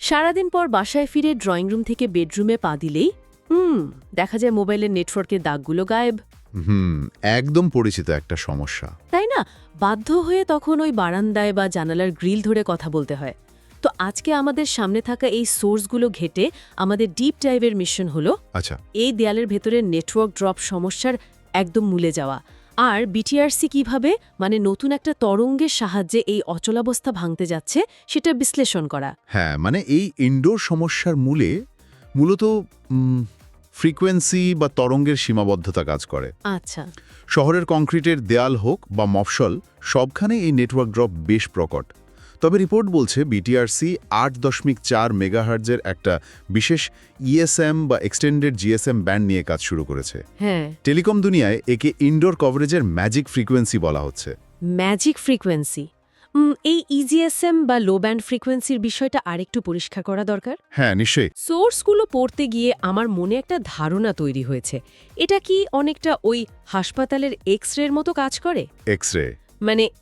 সারাদিন পর বাসায় ফিরে ড্রয়িং রুম থেকে বেডরুমে পা দিলেই দেখা যায় মোবাইলের নেটওয়ার্কের দাগগুলো গায়েব। হুম একদম পরিচিত একটা সমস্যা। তাই না? বাধ্য হয়ে তখন ওই বারান্দায় বা জানালার গ্রিল ধরে কথা বলতে হয়। তো আজকে আমাদের সামনে থাকা এই সোর্সগুলো ঘেটে আমাদের ডিপ ডাইভের মিশন হলো আচ্ছা, এই দেয়ালের ভেতরে নেটওয়ার্ক ড্রপ সমস্যার একদম মূলে যাওয়া, আর বিটিআরসি কিভাবে নতুন একটা তরঙ্গের সাহায্যে এই অচলাবস্থা ভাঙতে যাচ্ছে সেটা বিশ্লেষণ করা। হ্যাঁ মানে এই ইনডোর সমস্যার মূলত ফ্রিকোয়েন্সি বা তরঙ্গের সীমাবদ্ধতা কাজ করে। আচ্ছা। শহরের কংক্রিটের দেয়াল হোক বা মফস্বল, সবখানে এই নেটওয়ার্ক ড্রপ বেশ প্রকট। তবে রিপোর্ট বলছে বিটিআরসি 8.4 মেগাহার্জের একটা বিশেষ ইএসএম বা এক্সটেন্ডেড জিএসএম ব্যান্ড নিয়ে কাজ শুরু করেছে। হ্যাঁ, টেলিকম দুনিয়ায় একে ইনডোর কভারেজের ম্যাজিক ফ্রিকোয়েন্সি বলা হচ্ছে। Magic frequency. এই ইজিএসএম বা লো ব্যান্ড ফ্রিকোয়েন্সির বিষয়টা আরেকটু পরিষ্কার করা দরকার। হ্যাঁ নিশ্চয়ই। সোর্সগুলো পড়তে গিয়ে আমার মনে একটা ধারণা তৈরি হয়েছে, এটা কি অনেকটা ওই হাসপাতালের এক্স-রের মতো কাজ করে? এক্স-রে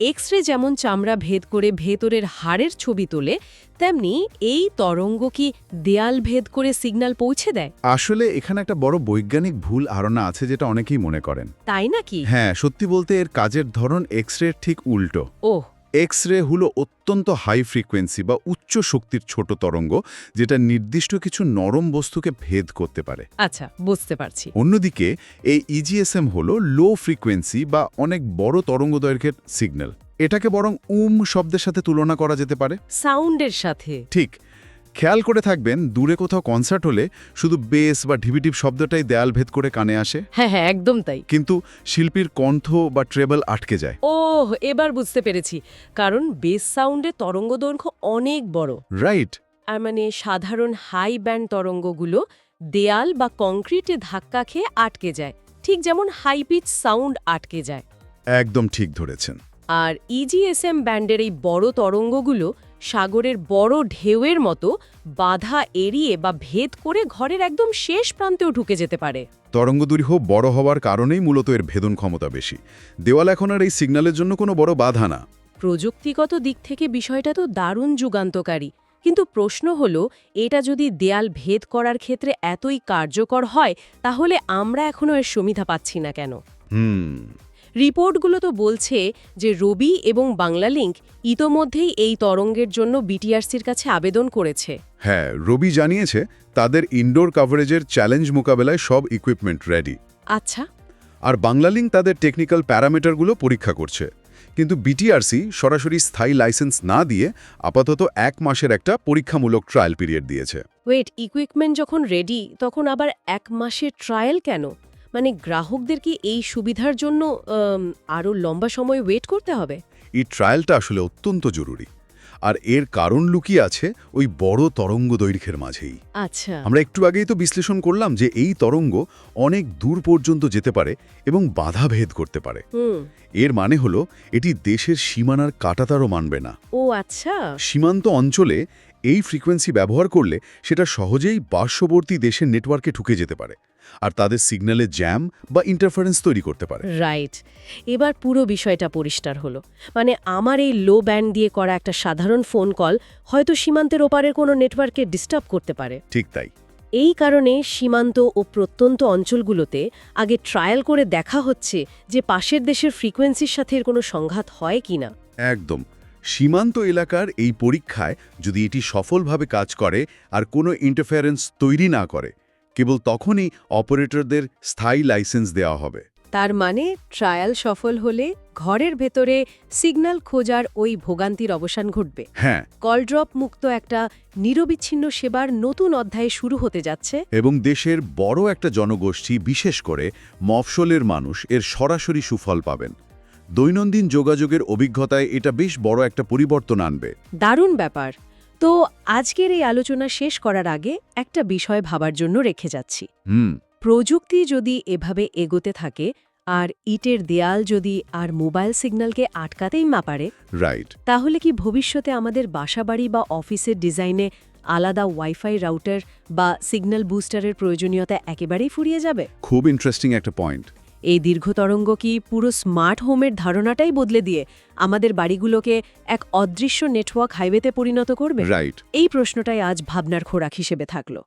এক্স-রে যেমন চামড়া ভেদ করে ভেতরের হাড়ের ছবি তোলে, তেমনি এই তরঙ্গ কি দেয়াল ভেদ করে সিগন্যাল পৌঁছে দেয়? আসলে এখানে একটা বড় বৈজ্ঞানিক ভুল ধারণা আছে যেটা অনেকেই মনে করেন। তাই নাকি? হ্যাঁ, সত্যি বলতে এর কাজের ধরন এক্স-রের ঠিক উল্টো। ওহ। এক্স-রে হলো অত্যন্ত হাই ফ্রিকোয়েন্সি বা উচ্চ শক্তির ছোট তরঙ্গ, যেটা নির্দিষ্ট কিছু নরম বস্তুকে ভেদ করতে পারে। আচ্ছা, বুঝতে পারছি। অন্যদিকে এই ইজিএসএম হলো লো ফ্রিকোয়েন্সি বা অনেক বড় তরঙ্গদৈর্ঘ্যের সিগন্যাল। এটাকে বরং শব্দের সাথে তুলনা করা যেতে পারে। সাউন্ডের সাথে? ঠিক। খেয়াল করে থাকবেন, দূরে কোথাও কনসার্ট হলে শুধু বেস বা ঢিবিটিপ শব্দটাই দেয়াল ভেদ করে কানে আসে। হ্যাঁ হ্যাঁ, একদম তাই। কিন্তু শিল্পীর কণ্ঠ বা ট্রেবল আটকে যায়। ওহ, এবার বুঝতে পেরেছি। কারণ বেস সাউন্ডে তরঙ্গ দৈর্ঘ্য অনেক বড়। রাইট। আর সাধারণ হাই ব্যান্ড তরঙ্গগুলো দেয়াল বা কংক্রিটে ধাক্কা খেয়ে আটকে যায়, ঠিক যেমন হাই পিচ সাউন্ড আটকে যায়। একদম ঠিক ধরেছেন। আর ইজিএসএম ব্যান্ডের এই বড় তরঙ্গগুলো সাগরের বড় ঢেউয়ের মতো বাধা এড়িয়ে বা ভেদ করে ঘরের একদম শেষ প্রান্তেও ঢুকে যেতে পারে। তরঙ্গদৈর্ঘ্য বড় হওয়ার কারণেই মূলত এর ভেদন ক্ষমতা বেশি। দেওয়াল এখন আর এই সিগন্যালের জন্য কোনো বড় বাধা না। প্রযুক্তিগত দিক থেকে বিষয়টা তো দারুণ যুগান্তকারী, কিন্তু প্রশ্ন হলো, এটা যদি দেয়াল ভেদ করার ক্ষেত্রে এতই কার্যকর হয়, তাহলে আমরা এখনও এর সুবিধা পাচ্ছি না কেন? রিপোর্টগুলো তো বলছে যে রবি এবং বাংলালিংক ইতোমধ্যেই এই তরঙ্গের জন্য বিটিআরসির কাছে আবেদন করেছে। হ্যাঁ, রবি জানিয়েছে তাদের ইনডোর কভারেজের চ্যালেঞ্জ মোকাবেলায় সব ইকুইপমেন্ট রেডি। আচ্ছা। আর বাংলালিংক তাদের টেকনিক্যাল প্যারামিটারগুলো পরীক্ষা করছে। কিন্তু বিটিআরসি সরাসরি স্থায়ী লাইসেন্স না দিয়ে আপাতত 1 মাসের একটা পরীক্ষামূলক ট্রায়াল পিরিয়ড দিয়েছে। ওয়েট, ইকুইপমেন্ট যখন রেডি তখন আবার 1 মাসের ট্রায়াল কেন? গ্রাহকদের কি এই সুবিধার জন্য আরও লম্বা সময় ওয়েট করতে হবে? এই ট্রায়ালটা আসলে অত্যন্ত জরুরি, আর এর কারণ লুকিয়ে আছে ওই বড় তরঙ্গ দৈর্ঘ্যের মাঝেই। আচ্ছা। আমরা একটু আগেই তো বিশ্লেষণ করলাম যে এই তরঙ্গ অনেক দূর পর্যন্ত যেতে পারে এবং বাধা ভেদ করতে পারে। এর মানে হলো এটি দেশের সীমানার কাঁটাতারও মানবে না। ও আচ্ছা। সীমান্ত অঞ্চলে এই ফ্রিকোয়েন্সি ব্যবহার করলে সেটা সহজেই পার্শ্ববর্তী দেশের নেটওয়ার্কে ঢুকে যেতে পারে, আর তাদের সিগন্যালে জ্যাম বা ইন্টারফারেন্স তৈরি করতে পারে। রাইট। এবার পুরো বিষয়টা পরিষ্কার হলো। আমার এই লো ব্যান্ড দিয়ে করা একটা সাধারণ ফোন কল হয়তো সীমান্তের ওপারের কোনো নেটওয়ার্কে ডিস্টার্ব করতে পারে। ঠিক তাই। এই কারণে সীমান্ত ও প্রত্যন্ত অঞ্চলগুলোতে আগে ট্রায়াল করে দেখা হচ্ছে যে পাশের দেশের ফ্রিকোয়েন্সির সাথে এর কোনো সংঘাত হয় কিনা। একদম। সীমান্ত এলাকার এই পরীক্ষায় যদি এটি সফলভাবে কাজ করে আর কোনো ইন্টারফারেন্স তৈরি না করে, কেবল তখনই অপারেটরদের স্থায়ী লাইসেন্স দেওয়া হবে। তার ট্রায়াল সফল হলে ঘরের ভেতরে সিগন্যাল খোঁজার ওই ভোগান্তির অবসান ঘটবে। হ্যাঁ। কল ড্রপ মুক্ত একটা নিরবিচ্ছিন্ন সেবার নতুন অধ্যায় শুরু হতে যাচ্ছে। এবং দেশের বড় একটা জনগোষ্ঠী, বিশেষ করে মফস্বলের মানুষ এর সরাসরি সুফল পাবেন। দৈনন্দিন যোগাযোগের অভিজ্ঞতায় এটা বেশ বড় একটা পরিবর্তন আনবে। দারুণ ব্যাপার। তো আজকের এই আলোচনা শেষ করার আগে একটা বিষয় ভাবার জন্য রেখে যাচ্ছি। প্রযুক্তি যদি এভাবে এগোতে থাকে আর ইটের দেয়াল যদি আর মোবাইল সিগন্যালকে আটকাতেই না পারে, রাইট, তাহলে কি ভবিষ্যতে আমাদের বাসাবাড়ি বা অফিসের ডিজাইনে আলাদা ওয়াইফাই রাউটার বা সিগন্যাল বুস্টারের প্রয়োজনীয়তা একেবারেই ফুরিয়ে যাবে? খুব ইন্টারেস্টিং একটা পয়েন্ট। এই দীর্ঘ তরঙ্গ কি পুরো স্মার্ট হোমের ধারণাটাই বদলে দিয়ে আমাদের বাড়িগুলোকে এক অদৃশ্য নেটওয়ার্ক হাইওয়েতে পরিণত করবে? রাইট। এই প্রশ্নটাই আজ ভাবনার খোরাক হিসেবে থাকলো।